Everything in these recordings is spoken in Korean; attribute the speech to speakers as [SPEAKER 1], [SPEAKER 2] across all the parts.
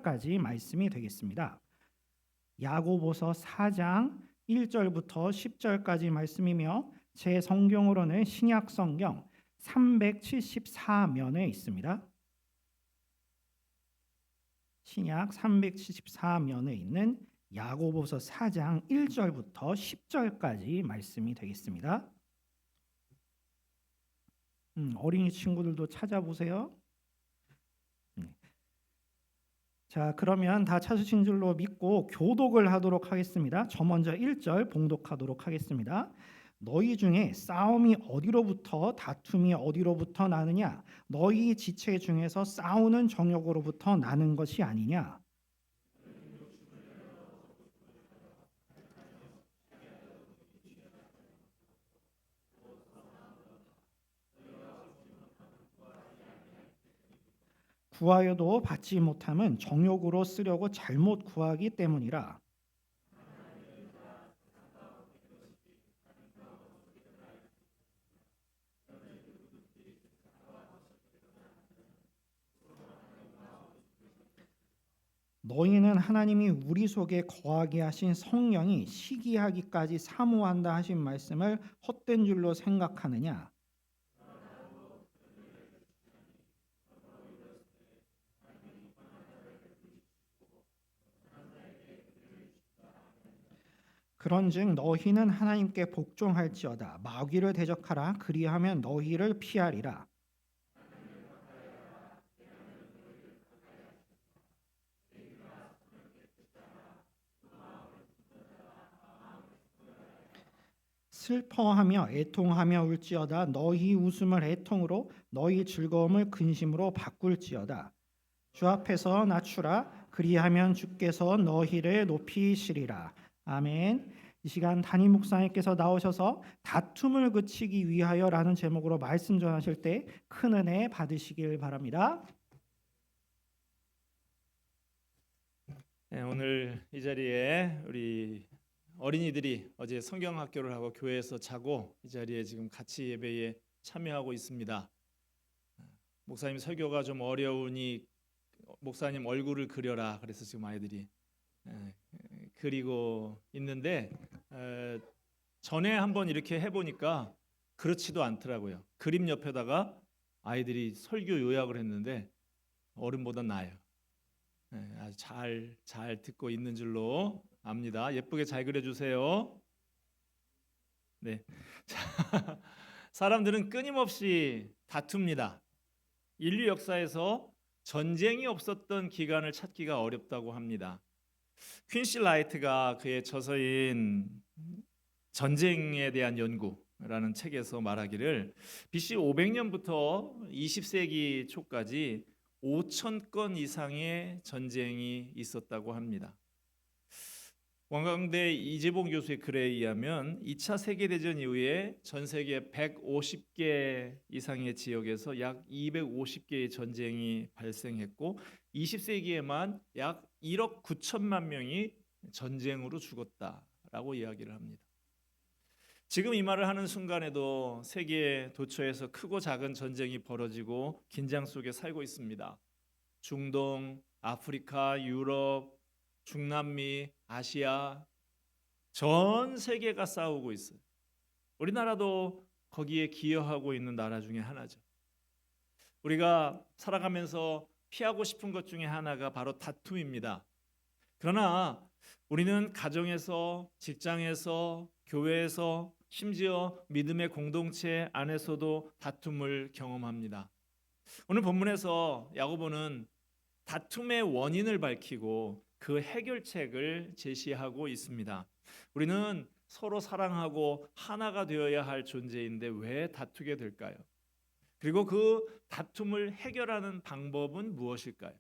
[SPEAKER 1] 10절까지 말씀이 되겠습니다. 야고보서 4장 1절부터 10절까지 말씀이며 제 성경으로는 신약 성경 374면에 있습니다. 신약 374면에 있는 야고보서 4장 1절부터 10절까지 말씀이 되겠습니다. 어린이 친구들도 찾아보세요. 자, 그러면 다 찾으신 줄로 믿고 교독을 하도록 하겠습니다. 저 먼저 1절 봉독하도록 하겠습니다. 너희 중에 싸움이 어디로부터 다툼이 어디로부터 나느냐? 너희 지체 중에서 싸우는 정욕으로부터 나는 것이 아니냐? 구하여도 받지 못함은 정욕으로 쓰려고 잘못 구하기 때문이라. 너희는 하나님이 우리 속에 거하게 하신 성령이 시기하기까지 사모한다 하신 말씀을 헛된 줄로 생각하느냐? 그런즉 너희는 하나님께 복종할지어다. 마귀를 대적하라. 그리하면 너희를 피하리라. 슬퍼하며 애통하며 울지어다. 너희 웃음을 애통으로 너희 즐거움을 근심으로 바꿀지어다. 주 앞에서 낮추라. 그리하면 주께서 너희를 높이시리라. 아멘. 이 시간 담임 목사님께서 나오셔서 다툼을 그치기 위하여라는 제목으로 말씀 전하실 때 큰 은혜 받으시길 바랍니다.
[SPEAKER 2] 네, 오늘 이 자리에 우리 어린이들이 어제 성경 학교를 하고 교회에서 자고 이 자리에 지금 같이 예배에 참여하고 있습니다. 목사님 설교가 좀 어려우니 목사님 얼굴을 그려라 그래서 지금 아이들이 그리고 있는데 전에 한번 이렇게 해보니까 그렇지도 않더라고요. 그림 옆에다가 아이들이 설교 요약을 했는데 어른보다 나아요. 아주 잘 듣고 있는 줄로 압니다. 예쁘게 잘 그려주세요. 네, 사람들은 끊임없이 다툽니다. 인류 역사에서 전쟁이 없었던 기간을 찾기가 어렵다고 합니다. 퀸시 라이트가 그의 저서인 전쟁에 대한 연구라는 책에서 말하기를 BC 500년부터 20세기 초까지 5,000건 이상의 전쟁이 있었다고 합니다. 원광대 이재봉 교수의 글에 의하면 2차 세계대전 이후에 전 세계 150개 이상의 지역에서 약 250개의 전쟁이 발생했고 20세기에만 약 1억 9천만 명이 전쟁으로 죽었다라고 이야기를 합니다. 지금 이 말을 하는 순간에도 세계 도처에서 크고 작은 전쟁이 벌어지고 긴장 속에 살고 있습니다. 중동, 아프리카, 유럽, 중남미, 아시아 전 세계가 싸우고 있어요. 우리나라도 거기에 기여하고 있는 나라 중에 하나죠. 우리가 살아가면서 피하고 싶은 것 중에 하나가 바로 다툼입니다. 그러나 우리는 가정에서, 직장에서, 교회에서, 심지어 믿음의 공동체 안에서도 다툼을 경험합니다. 오늘 본문에서 야고보는 다툼의 원인을 밝히고 그 해결책을 제시하고 있습니다. 우리는 서로 사랑하고 하나가 되어야 할 존재인데 왜 다투게 될까요? 그리고 그 다툼을 해결하는 방법은 무엇일까요?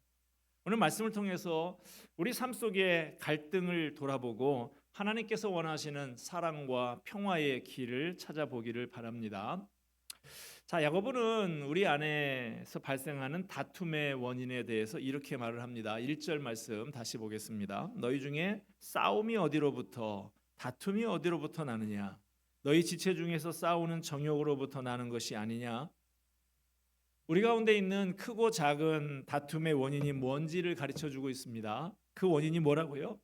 [SPEAKER 2] 오늘 말씀을 통해서 우리 삶 속의 갈등을 돌아보고 하나님께서 원하시는 사랑과 평화의 길을 찾아보기를 바랍니다. 자, 야고보는 우리 안에서 발생하는 다툼의 원인에 대해서 이렇게 말을 합니다. 1절 말씀 다시 보겠습니다. 너희 중에 싸움이 어디로부터 다툼이 어디로부터 나느냐? 너희 지체 중에서 싸우는 정욕으로부터 나는 것이 아니냐? 우리 가운데 있는 크고 작은 다툼의 원인이 뭔지를 가르쳐 주고 있습니다. 그 원인이 뭐라고요?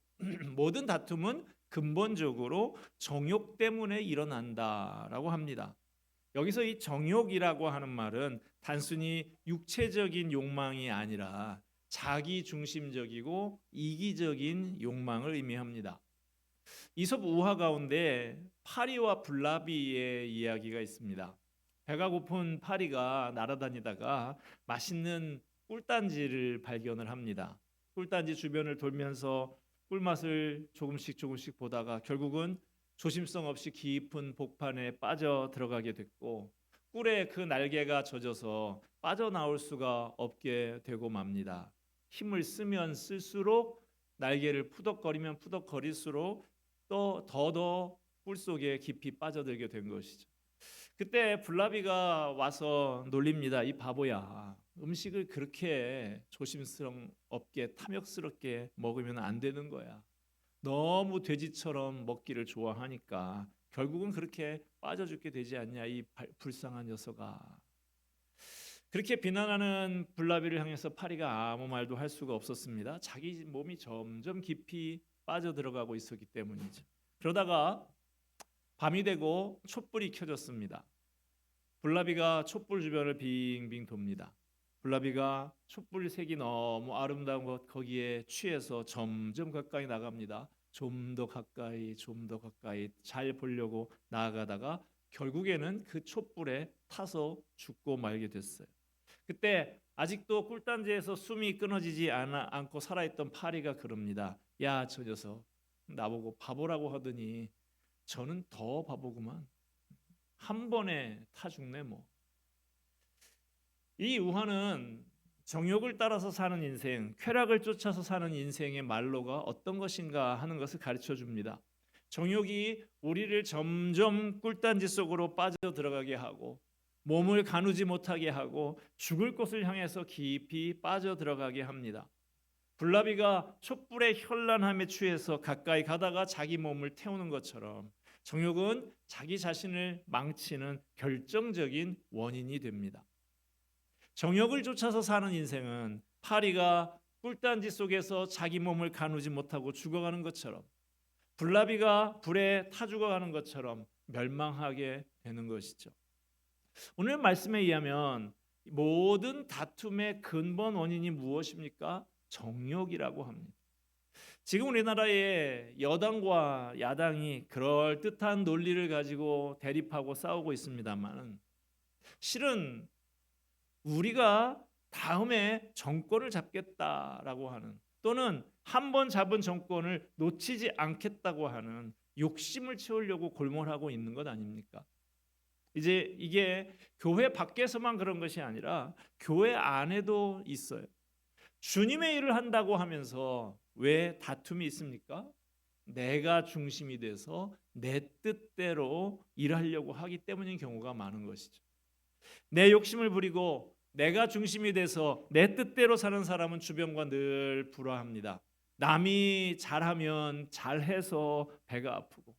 [SPEAKER 2] 모든 다툼은 근본적으로 정욕 때문에 일어난다라고 합니다. 여기서 이 정욕이라고 하는 말은 단순히 육체적인 욕망이 아니라 자기 중심적이고 이기적인 욕망을 의미합니다. 이솝 우화 가운데 파리와 블라비의 이야기가 있습니다. 배가 고픈 파리가 날아다니다가 맛있는 꿀단지를 발견을 합니다. 꿀단지 주변을 돌면서 꿀맛을 조금씩 보다가 결국은 조심성 없이 깊은 복판에 빠져 들어가게 됐고, 꿀에 그 날개가 젖어서 빠져나올 수가 없게 되고 맙니다. 힘을 쓰면 쓸수록, 날개를 푸덕거리면 푸덕거릴수록 또 더더 꿀 속에 깊이 빠져들게 된 것이죠. 그때 블라비가 와서 놀립니다. 이 바보야, 음식을 그렇게 조심스럽게 없게 탐욕스럽게 먹으면 안 되는 거야. 너무 돼지처럼 먹기를 좋아하니까 결국은 그렇게 빠져 죽게 되지 않냐, 이 불쌍한 녀석아. 그렇게 비난하는 블라비를 향해서 파리가 아무 말도 할 수가 없었습니다. 자기 몸이 점점 깊이 빠져 들어가고 있었기 때문이죠. 그러다가 밤이 되고 촛불이 켜졌습니다. 블라비가 촛불 주변을 빙빙 돕니다. 블라비가 촛불 색이 너무 아름다운 것 거기에 취해서 점점 가까이 나갑니다. 좀 더 가까이, 좀 더 가까이 잘 보려고 나아가다가 결국에는 그 촛불에 타서 죽고 말게 됐어요. 그때 아직도 꿀단지에서 숨이 끊어지지 않고 살아있던 파리가 그럽니다. 야, 저 녀석 나보고 바보라고 하더니 저는 더 바보구만. 한 번에 타 죽네 뭐. 이 우화는 정욕을 따라서 사는 인생, 쾌락을 쫓아서 사는 인생의 말로가 어떤 것인가 하는 것을 가르쳐 줍니다. 정욕이 우리를 점점 꿀단지 속으로 빠져 들어가게 하고 몸을 가누지 못하게 하고 죽을 곳을 향해서 깊이 빠져 들어가게 합니다. 블라비가 촛불의 현란함에 취해서 가까이 가다가 자기 몸을 태우는 것처럼 정욕은 자기 자신을 망치는 결정적인 원인이 됩니다. 정욕을 쫓아서 사는 인생은 파리가 꿀단지 속에서 자기 몸을 가누지 못하고 죽어가는 것처럼, 블라비가 불에 타 죽어가는 것처럼 멸망하게 되는 것이죠. 오늘 말씀에 의하면 모든 다툼의 근본 원인이 무엇입니까? 정욕이라고 합니다. 지금 우리나라의 여당과 야당이 그럴듯한 논리를 가지고 대립하고 싸우고 있습니다만, 실은 우리가 다음에 정권을 잡겠다라고 하는, 또는 한 번 잡은 정권을 놓치지 않겠다고 하는 욕심을 채우려고 골몰하고 있는 것 아닙니까? 이제 이게 교회 밖에서만 그런 것이 아니라 교회 안에도 있어요. 주님의 일을 한다고 하면서 왜 다툼이 있습니까? 내가 중심이 돼서 내 뜻대로 일하려고 하기 때문인 경우가 많은 것이죠. 내 욕심을 부리고 내가 중심이 돼서 내 뜻대로 사는 사람은 주변과 늘 불화합니다. 남이 잘하면 잘해서 배가 아프고,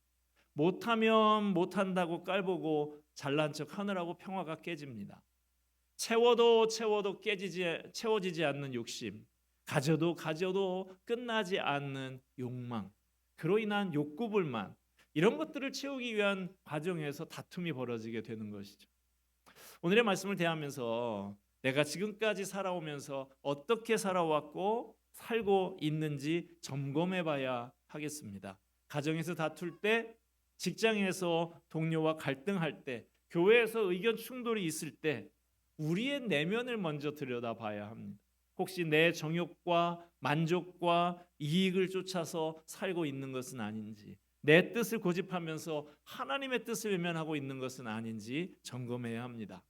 [SPEAKER 2] 못하면 못한다고 깔보고 잘난 척 하느라고 평화가 깨집니다. 채워도 채워지지 않는 욕심, 가져도 끝나지 않는 욕망, 그로 인한 욕구불만, 이런 것들을 채우기 위한 과정에서 다툼이 벌어지게 되는 것이죠. 오늘의 말씀을 대하면서 내가 지금까지 살아오면서 어떻게 살아왔고 살고 있는지 점검해 봐야 하겠습니다. 가정에서 다툴 때, 직장에서 동료와 갈등할 때, 교회에서 의견 충돌이 있을 때 우리의 내면을 먼저 들여다봐야 합니다. 혹시 내 정욕과 만족과 이익을 쫓아서 살고 있는 것은 아닌지, 내 뜻을 고집하면서 하나님의 뜻을 외면하고 있는 것은 아닌지 점검해야 합니다.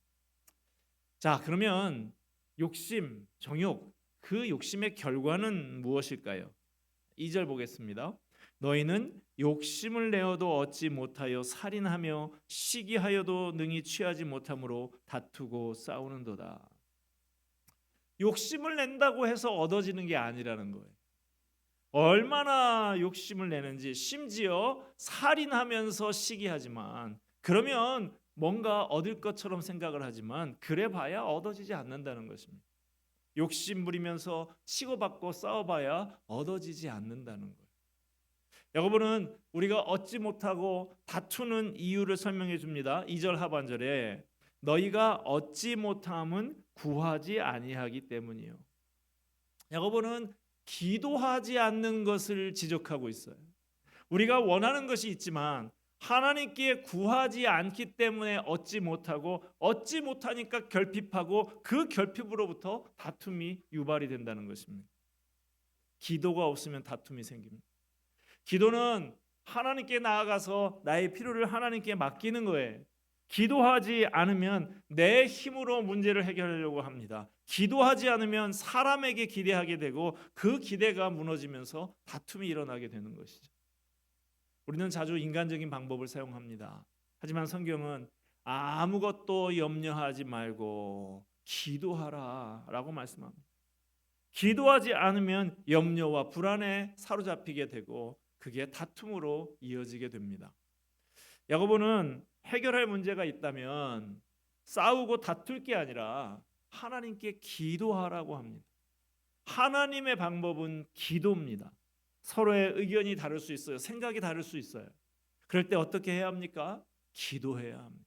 [SPEAKER 2] 자, 그러면 욕심, 정욕, 그 욕심의 결과는 무엇일까요? 2절 보겠습니다. 너희는 욕심을 내어도 얻지 못하여 살인하며 시기하여도 능히 취하지 못함으로 다투고 싸우는도다. 욕심을 낸다고 해서 얻어지는 게 아니라는 거예요. 얼마나 욕심을 내는지, 심지어 살인하면서 시기하지만, 그러면 뭔가 얻을 것처럼 생각을 하지만 그래봐야 얻어지지 않는다는 것입니다. 욕심 부리면서 치고받고 싸워봐야 얻어지지 않는다는 거예요. 여러분은 우리가 얻지 못하고 다투는 이유를 설명해 줍니다. 2절 하반절에 너희가 얻지 못함은 구하지 아니하기 때문이요. 여러분은 기도하지 않는 것을 지적하고 있어요. 우리가 원하는 것이 있지만 하나님께 구하지 않기 때문에 얻지 못하고 얻지 못하니까 결핍하고 그 결핍으로부터 다툼이 유발이 된다는 것입니다. 기도가 없으면 다툼이 생깁니다. 기도는 하나님께 나아가서 나의 필요를 하나님께 맡기는 거예요. 기도하지 않으면 내 힘으로 문제를 해결하려고 합니다. 기도하지 않으면 사람에게 기대하게 되고 그 기대가 무너지면서 다툼이 일어나게 되는 것이죠. 우리는 자주 인간적인 방법을 사용합니다. 하지만 성경은 아무것도 염려하지 말고 기도하라 라고 말씀합니다. 기도하지 않으면 염려와 불안에 사로잡히게 되고 그게 다툼으로 이어지게 됩니다. 야고보는 해결할 문제가 있다면 싸우고 다툴 게 아니라 하나님께 기도하라고 합니다. 하나님의 방법은 기도입니다. 서로의 의견이 다를 수 있어요. 생각이 다를 수 있어요. 그럴 때 어떻게 해야 합니까? 기도해야 합니다.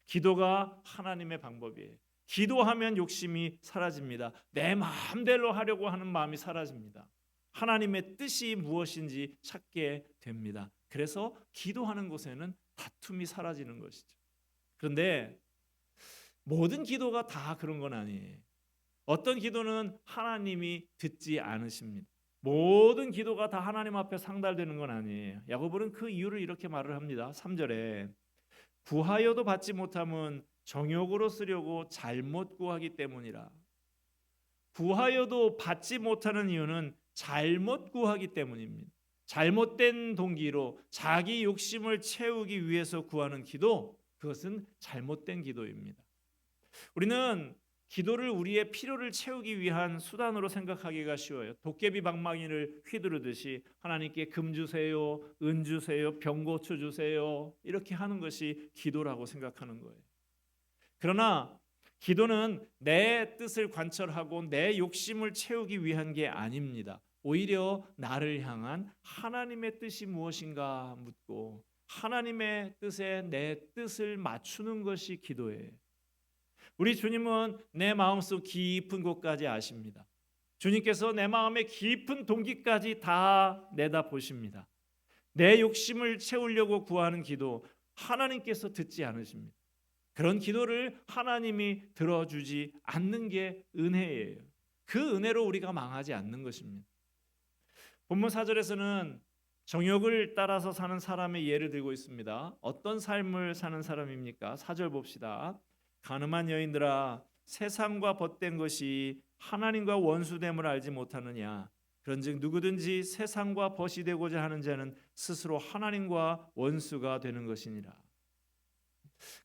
[SPEAKER 2] 기도가 하나님의 방법이에요. 기도하면 욕심이 사라집니다. 내 마음대로 하려고 하는 마음이 사라집니다. 하나님의 뜻이 무엇인지 찾게 됩니다. 그래서 기도하는 곳에는 다툼이 사라지는 것이죠. 그런데 모든 기도가 다 그런 건 아니에요. 어떤 기도는 하나님이 듣지 않으십니다. 모든 기도가 다 하나님 앞에 상달되는 건 아니에요. 야고보는 그 이유를 이렇게 말을 합니다. 3절에 구하여도 받지 못함은 정욕으로 쓰려고 잘못 구하기 때문이라. 구하여도 받지 못하는 이유는 잘못 구하기 때문입니다. 잘못된 동기로 자기 욕심을 채우기 위해서 구하는 기도, 그것은 잘못된 기도입니다. 우리는 기도를 우리의 필요를 채우기 위한 수단으로 생각하기가 쉬워요. 도깨비 방망이를 휘두르듯이 하나님께 금 주세요, 은 주세요, 병고쳐 주세요 이렇게 하는 것이 기도라고 생각하는 거예요. 그러나 기도는 내 뜻을 관철하고 내 욕심을 채우기 위한 게 아닙니다. 오히려 나를 향한 하나님의 뜻이 무엇인가 묻고 하나님의 뜻에 내 뜻을 맞추는 것이 기도예요. 우리 주님은 내 마음속 깊은 곳까지 아십니다. 주님께서 내 마음의 깊은 동기까지 다 내다보십니다. 내 욕심을 채우려고 구하는 기도 하나님께서 듣지 않으십니다. 그런 기도를 하나님이 들어주지 않는 게 은혜예요. 그 은혜로 우리가 망하지 않는 것입니다. 본문 4절에서는 정욕을 따라서 사는 사람의 예를 들고 있습니다. 어떤 삶을 사는 사람입니까? 4절 봅시다. 가늠한 여인들아 세상과 벗된 것이 하나님과 원수됨을 알지 못하느냐. 그런즉 누구든지 세상과 벗이 되고자 하는 자는 스스로 하나님과 원수가 되는 것이니라.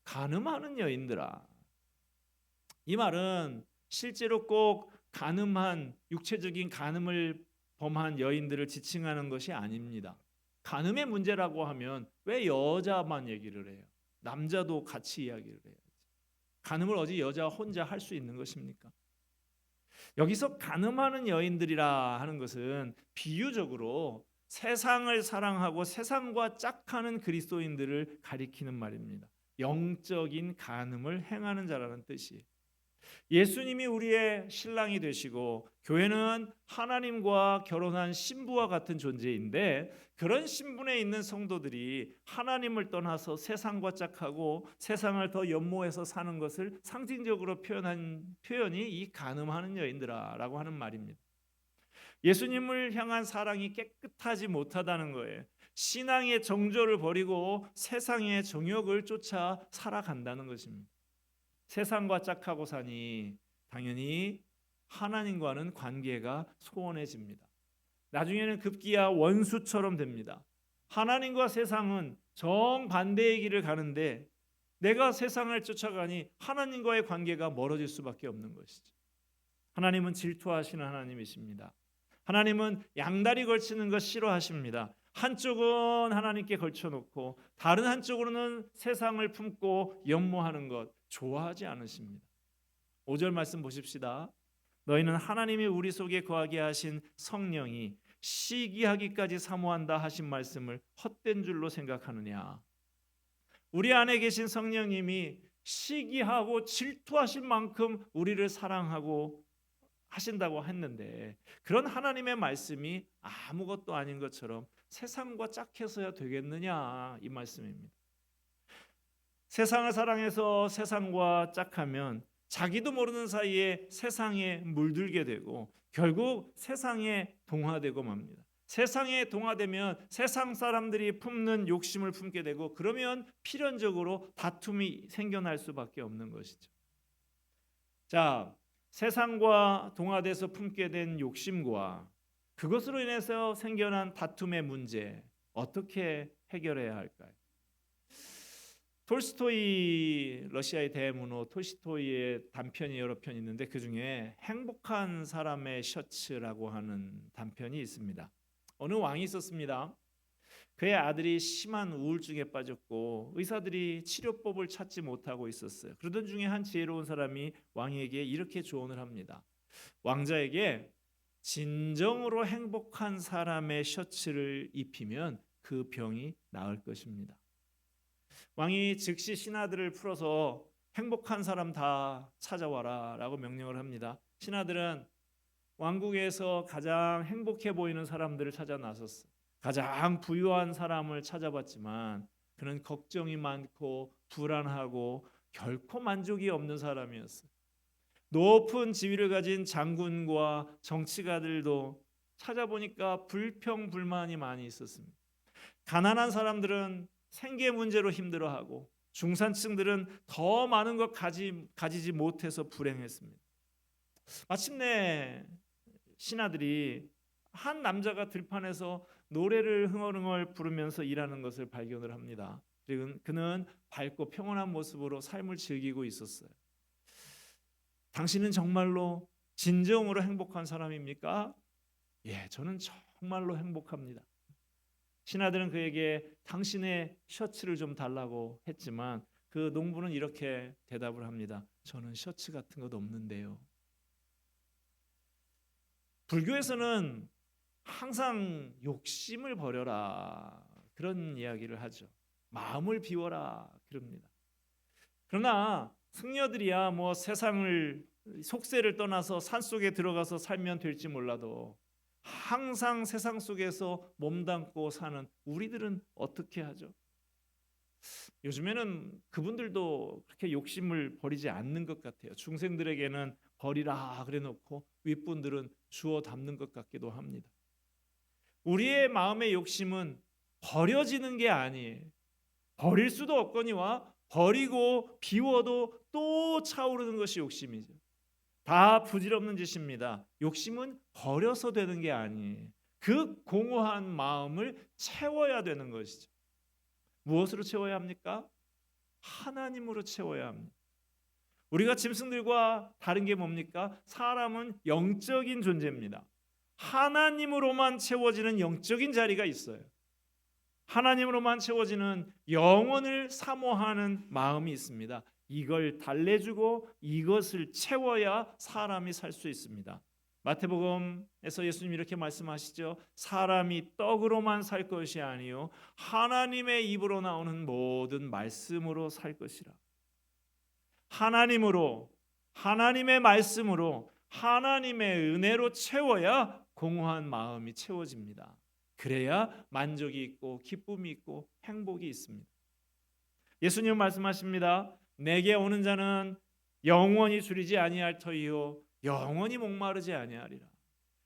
[SPEAKER 2] 가늠하는 여인들아. 이 말은 실제로 꼭 가늠한 육체적인 가늠을 범한 여인들을 지칭하는 것이 아닙니다. 간음의 문제라고 하면 왜 여자만 얘기를 해요? 남자도 같이 이야기를 해야지. 간음을 어디 여자 혼자 할 수 있는 것입니까? 여기서 간음하는 여인들이라 하는 것은 비유적으로 세상을 사랑하고 세상과 짝하는 그리스도인들을 가리키는 말입니다. 영적인 간음을 행하는 자라는 뜻이에요. 예수님이 우리의 신랑이 되시고 교회는 하나님과 결혼한 신부와 같은 존재인데 그런 신분에 있는 성도들이 하나님을 떠나서 세상과 짝하고 세상을 더 연모해서 사는 것을 상징적으로 표현한 표현이 이 간음하는 여인들아라고 하는 말입니다. 예수님을 향한 사랑이 깨끗하지 못하다는 거예요. 신앙의 정조를 버리고 세상의 정욕을 쫓아 살아간다는 것입니다. 세상과 짝하고 사니 당연히 하나님과는 관계가 소원해집니다. 나중에는 급기야 원수처럼 됩니다. 하나님과 세상은 정반대의 길을 가는데 내가 세상을 쫓아가니 하나님과의 관계가 멀어질 수밖에 없는 것이죠. 하나님은 질투하시는 하나님이십니다. 하나님은 양다리 걸치는 것 싫어하십니다. 한쪽은 하나님께 걸쳐놓고 다른 한쪽으로는 세상을 품고 연모하는 것 좋아하지 않으십니다. 5절 말씀 보십시다. 너희는 하나님이 우리 속에 거하게 하신 성령이 시기하기까지 사모한다 하신 말씀을 헛된 줄로 생각하느냐. 우리 안에 계신 성령님이 시기하고 질투하실 만큼 우리를 사랑하고 하신다고 했는데 그런 하나님의 말씀이 아무것도 아닌 것처럼 세상과 짝해서야 되겠느냐 이 말씀입니다. 세상을 사랑해서 세상과 짝하면 자기도 모르는 사이에 세상에 물들게 되고 결국 세상에 동화되고 맙니다. 세상에 동화되면 세상 사람들이 품는 욕심을 품게 되고 그러면 필연적으로 다툼이 생겨날 수밖에 없는 것이죠. 자, 세상과 동화돼서 품게 된 욕심과 그것으로 인해서 생겨난 다툼의 문제 어떻게 해결해야 할까요? 톨스토이 러시아의 대문호 톨스토이의 단편이 여러 편 있는데 그 중에 행복한 사람의 셔츠라고 하는 단편이 있습니다. 어느 왕이 있었습니다. 그의 아들이 심한 우울증에 빠졌고 의사들이 치료법을 찾지 못하고 있었어요. 그러던 중에 한 지혜로운 사람이 왕에게 이렇게 조언을 합니다. 왕자에게 진정으로 행복한 사람의 셔츠를 입히면 그 병이 나을 것입니다. 왕이 즉시 신하들을 풀어서 행복한 사람 다 찾아와라 라고 명령을 합니다. 신하들은 왕국에서 가장 행복해 보이는 사람들을 찾아 나섰어요. 가장 부유한 사람을 찾아봤지만 그는 걱정이 많고 불안하고 결코 만족이 없는 사람이었어요. 높은 지위를 가진 장군과 정치가들도 찾아보니까 불평불만이 많이 있었습니다. 가난한 사람들은 생계 문제로 힘들어하고 중산층들은 더 많은 것 가지지 못해서 불행했습니다. 마침내 신하들이 한 남자가 들판에서 노래를 흥얼흥얼 부르면서 일하는 것을 발견을 합니다. 그리고 그는 밝고 평온한 모습으로 삶을 즐기고 있었어요. 당신은 정말로 진정으로 행복한 사람입니까? 예, 저는 정말로 행복합니다. 신하들은 그에게 당신의 셔츠를 좀 달라고 했지만 그 농부는 이렇게 대답을 합니다. 저는 셔츠 같은 것 없는데요. 불교에서는 항상 욕심을 버려라 그런 이야기를 하죠. 마음을 비워라 그럽니다. 그러나 승려들이야 뭐 세상을 속세를 떠나서 산속에 들어가서 살면 될지 몰라도 항상 세상 속에서 몸담고 사는 우리들은 어떻게 하죠? 요즘에는 그분들도 그렇게 욕심을 버리지 않는 것 같아요. 중생들에게는 버리라 그래 놓고 윗분들은 주워 담는 것 같기도 합니다. 우리의 마음의 욕심은 버려지는 게 아니에요. 버릴 수도 없거니와 버리고 비워도 또 차오르는 것이 욕심이죠. 다 부질없는 짓입니다. 욕심은 버려서 되는 게 아니에요. 그 공허한 마음을 채워야 되는 것이죠. 무엇으로 채워야 합니까? 하나님으로 채워야 합니다. 우리가 짐승들과 다른 게 뭡니까? 사람은 영적인 존재입니다. 하나님으로만 채워지는 영적인 자리가 있어요. 하나님으로만 채워지는 영혼을 사모하는 마음이 있습니다. 이걸 달래주고 이것을 채워야 사람이 살 수 있습니다. 마태복음에서 예수님 이렇게 말씀하시죠. 사람이 떡으로만 살 것이 아니요 하나님의 입으로 나오는 모든 말씀으로 살 것이라. 하나님으로, 하나님의 말씀으로, 하나님의 은혜로 채워야 공허한 마음이 채워집니다. 그래야 만족이 있고 기쁨이 있고 행복이 있습니다. 예수님 말씀하십니다. 내게 오는 자는 영원히 줄이지 아니할 터이요 영원히 목마르지 아니하리라.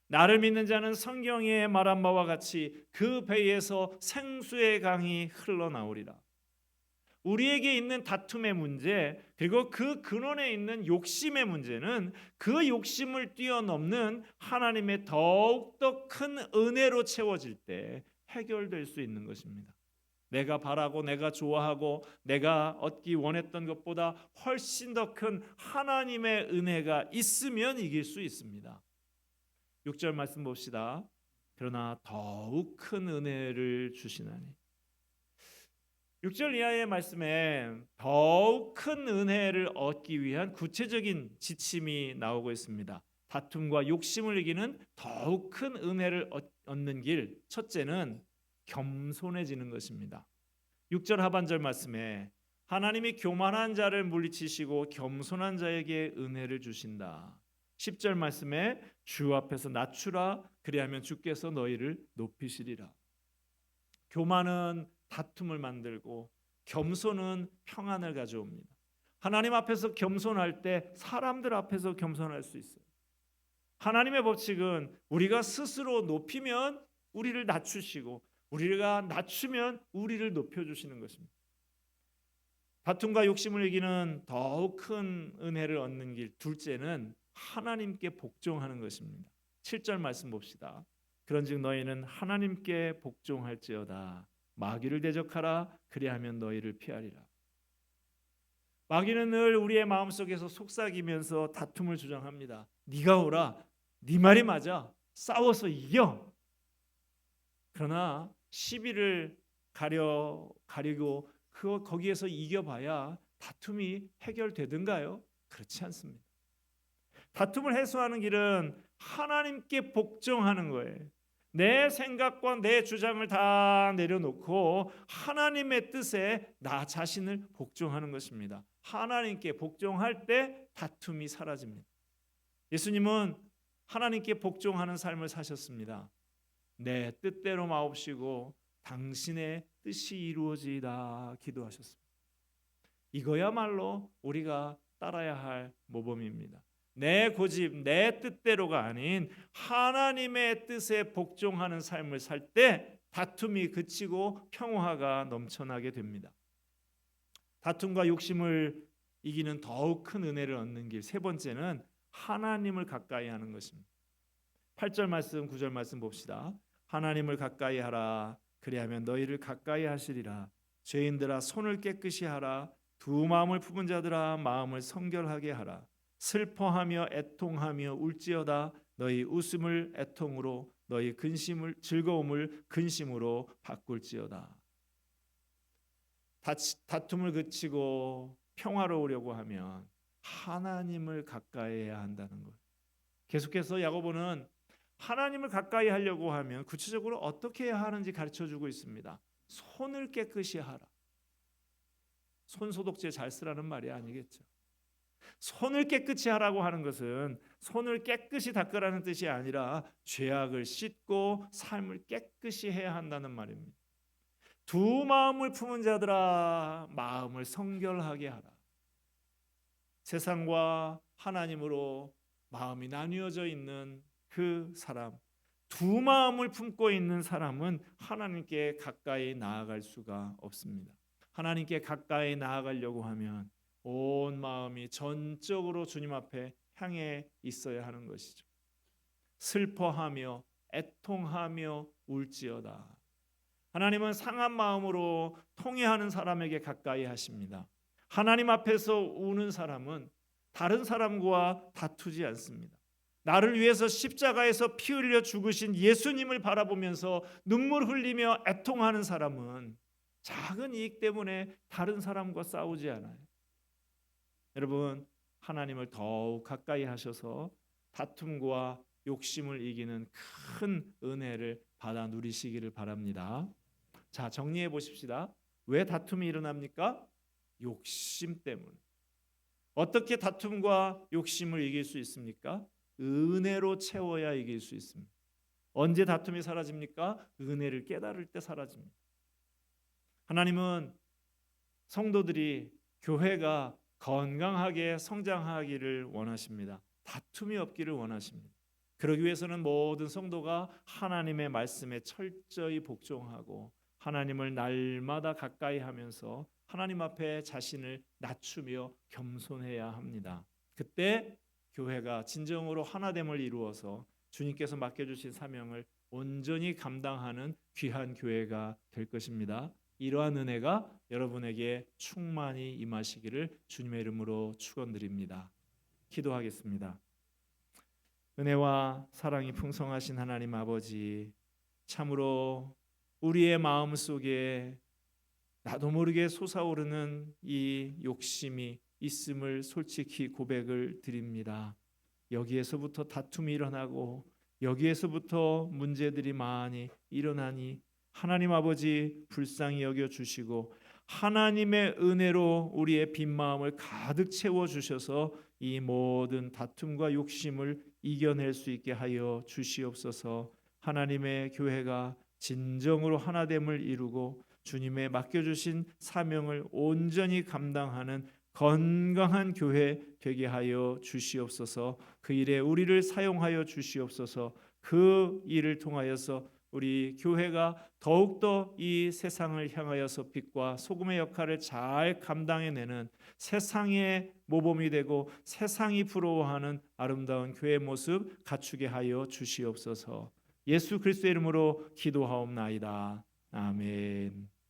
[SPEAKER 2] 나를 믿는 자는 성경에 말한 바와 같이 그 배에서 생수의 강이 흘러나오리라. 우리에게 있는 다툼의 문제 그리고 그 근원에 있는 욕심의 문제는 그 욕심을 뛰어넘는 하나님의 더욱더 큰 은혜로 채워질 때 해결될 수 있는 것입니다. 내가 바라고 내가 좋아하고 내가 얻기 원했던 것보다 훨씬 더 큰 하나님의 은혜가 있으면 이길 수 있습니다. 6절 말씀 봅시다. 그러나 더욱 큰 은혜를 주시나니. 6절 이하의 말씀에 더욱 큰 은혜를 얻기 위한 구체적인 지침이 나오고 있습니다. 다툼과 욕심을 이기는 더욱 큰 은혜를 얻는 길, 첫째는 겸손해지는 것입니다. 6절 하반절 말씀에 하나님이 교만한 자를 물리치시고 겸손한 자에게 은혜를 주신다. 10절 말씀에 주 앞에서 낮추라, 그리하면 주께서 너희를 높이시리라. 교만은 다툼을 만들고 겸손은 평안을 가져옵니다. 하나님 앞에서 겸손할 때 사람들 앞에서 겸손할 수 있어요. 하나님의 법칙은 우리가 스스로 높이면 우리를 낮추시고 우리가 낮추면 우리를 높여주시는 것입니다. 다툼과 욕심을 이기는 더욱 큰 은혜를 얻는 길, 둘째는 하나님께 복종하는 것입니다. 7절 말씀 봅시다. 그런즉 너희는 하나님께 복종할지어다. 마귀를 대적하라, 그리하면 너희를 피하리라. 마귀는 늘 우리의 마음속에서 속삭이면서 다툼을 주장합니다. 네가 오라, 네 말이 맞아, 싸워서 이겨. 그러나 시비를 가리고 거기에서 이겨봐야 다툼이 해결되든가요? 그렇지 않습니다. 다툼을 해소하는 길은 하나님께 복종하는 거예요. 내 생각과 내 주장을 다 내려놓고 하나님의 뜻에 나 자신을 복종하는 것입니다. 하나님께 복종할 때 다툼이 사라집니다. 예수님은 하나님께 복종하는 삶을 사셨습니다. 내 뜻대로 마옵시고 당신의 뜻이 이루어지이다 기도하셨습니다. 이거야말로 우리가 따라야 할 모범입니다. 내 고집, 내 뜻대로가 아닌 하나님의 뜻에 복종하는 삶을 살 때 다툼이 그치고 평화가 넘쳐나게 됩니다. 다툼과 욕심을 이기는 더욱 큰 은혜를 얻는 길, 세 번째는 하나님을 가까이 하는 것입니다. 8절 말씀, 9절 말씀 봅시다. 하나님을 가까이 하라, 그리하면 너희를 가까이 하시리라. 죄인들아 손을 깨끗이 하라. 두 마음을 품은 자들아 마음을 성결하게 하라. 슬퍼하며 애통하며 울지어다. 너희 웃음을 애통으로, 너희 즐거움을 근심으로 바꿀지어다. 다툼을 그치고 평화로우려고 하면 하나님을 가까이 해야 한다는 것. 계속해서 야고보는 하나님을 가까이 하려고 하면 구체적으로 어떻게 해야 하는지 가르쳐주고 있습니다. 손을 깨끗이 하라. 손소독제 잘 쓰라는 말이 아니겠죠. 손을 깨끗이 하라고 하는 것은 손을 깨끗이 닦으라는 뜻이 아니라 죄악을 씻고 삶을 깨끗이 해야 한다는 말입니다. 두 마음을 품은 자들아 마음을 성결하게 하라. 세상과 하나님으로 마음이 나뉘어져 있는 그 사람, 두 마음을 품고 있는 사람은 하나님께 가까이 나아갈 수가 없습니다. 하나님께 가까이 나아가려고 하면 온 마음이 전적으로 주님 앞에 향해 있어야 하는 것이죠. 슬퍼하며 애통하며 울지어다. 하나님은 상한 마음으로 통회하는 사람에게 가까이 하십니다. 하나님 앞에서 우는 사람은 다른 사람과 다투지 않습니다. 나를 위해서 십자가에서 피 흘려 죽으신 예수님을 바라보면서 눈물 흘리며 애통하는 사람은 작은 이익 때문에 다른 사람과 싸우지 않아요. 여러분, 하나님을 더욱 가까이 하셔서 다툼과 욕심을 이기는 큰 은혜를 받아 누리시기를 바랍니다. 자, 정리해 보십시다. 왜 다툼이 일어납니까? 욕심 때문에. 어떻게 다툼과 욕심을 이길 수 있습니까? 은혜로 채워야 이길 수 있습니다. 언제 다툼이 사라집니까? 은혜를 깨달을 때 사라집니다. 하나님은 성도들이, 교회가 건강하게 성장하기를 원하십니다. 다툼이 없기를 원하십니다. 그러기 위해서는 모든 성도가 하나님의 말씀에 철저히 복종하고 하나님을 날마다 가까이 하면서 하나님 앞에 자신을 낮추며 겸손해야 합니다. 그때 교회가 진정으로 하나됨을 이루어서 주님께서 맡겨주신 사명을 온전히 감당하는 귀한 교회가 될 것입니다. 이러한 은혜가 여러분에게 충만히 임하시기를 주님의 이름으로 축원드립니다. 기도하겠습니다. 은혜와 사랑이 풍성하신 하나님 아버지, 참으로 우리의 마음 속에 나도 모르게 솟아오르는 이 욕심이 있음을 솔직히 고백을 드립니다. 여기에서부터 다툼이 일어나고 여기에서부터 문제들이 많이 일어나니 하나님 아버지 불쌍히 여겨 주시고 하나님의 은혜로 우리의 빈 마음을 가득 채워 주셔서 이 모든 다툼과 욕심을 이겨낼 수 있게 하여 주시옵소서. 하나님의 교회가 진정으로 하나됨을 이루고 주님의 맡겨주신 사명을 온전히 감당하는 건강한 교회 되게 하여 주시옵소서. 그 일에 우리를 사용하여 주시옵소서. 그 일을 통하여서 우리 교회가 더욱더 이 세상을 향하여서 빛과 소금의 역할을 잘 감당해내는 세상의 모범이 되고 세상이 부러워하는 아름다운 교회 모습 갖추게 하여 주시옵소서. 예수 그리스도의 이름으로 기도하옵나이다. 아멘.